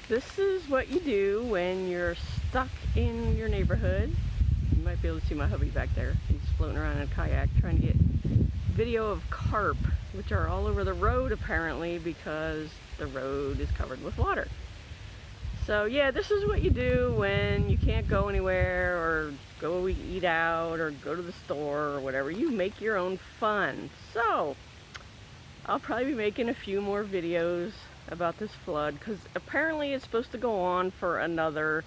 This is what you do when you're stuck in your neighborhood. You might be able to see my hubby back there. He's floating around in a kayak trying to get video of carp, which are all over the road apparently because the road is covered with water. So yeah, this is what you do when you can't go anywhere or go eat out or go to the store or whatever. You make your own fun. So I'll probably be making a few more videos about this flood because apparently it's supposed to go on for another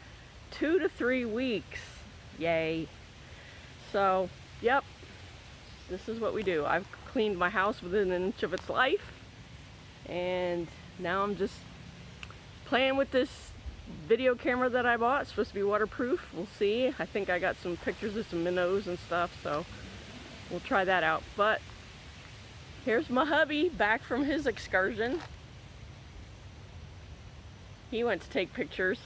2 to 3 weeks. Yay. So yep, this is what we do. I've cleaned my house within an inch of its life, and now I'm just playing with this video camera that I bought. It's supposed to be waterproof. We'll see. I think I got some pictures of some minnows and stuff, so we'll try that out. But here's my hubby back from his excursion. He went to take pictures.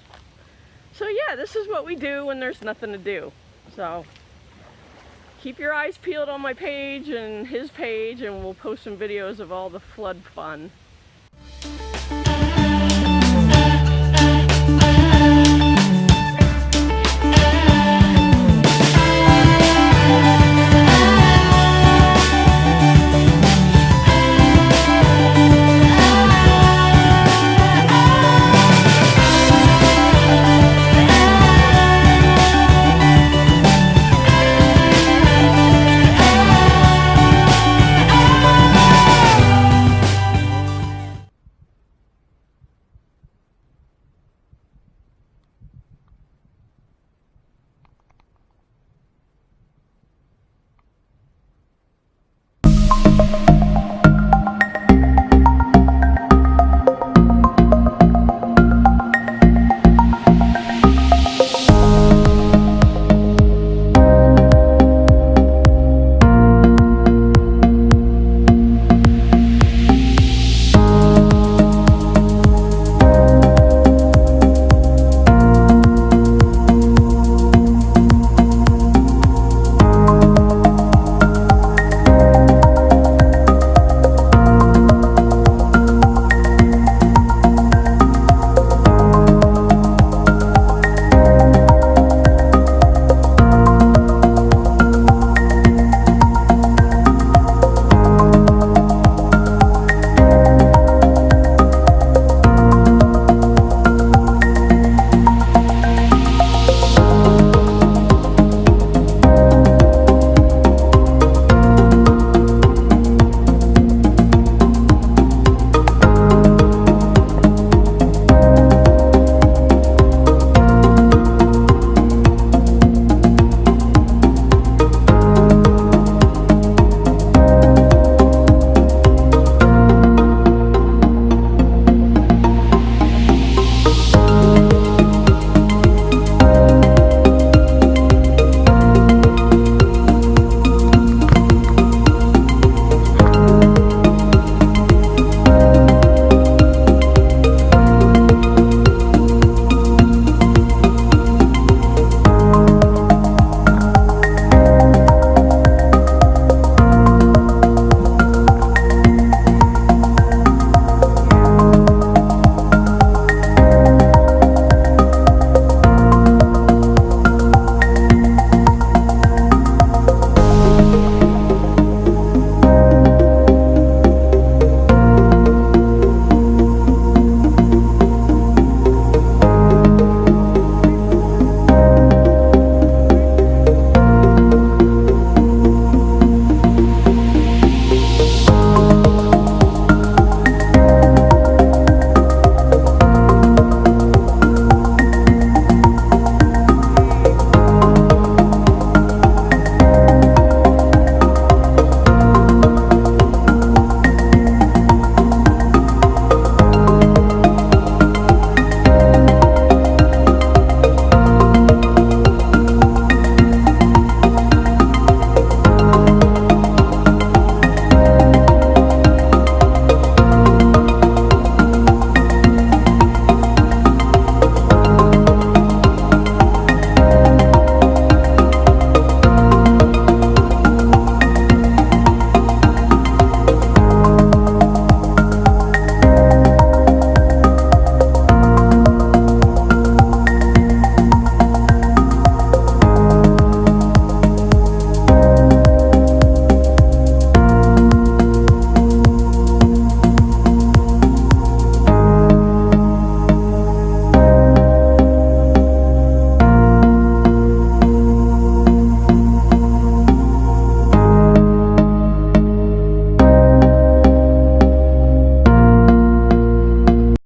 So yeah, this is what we do when there's nothing to do. So keep your eyes peeled on my page and his page, and we'll post some videos of all the flood fun.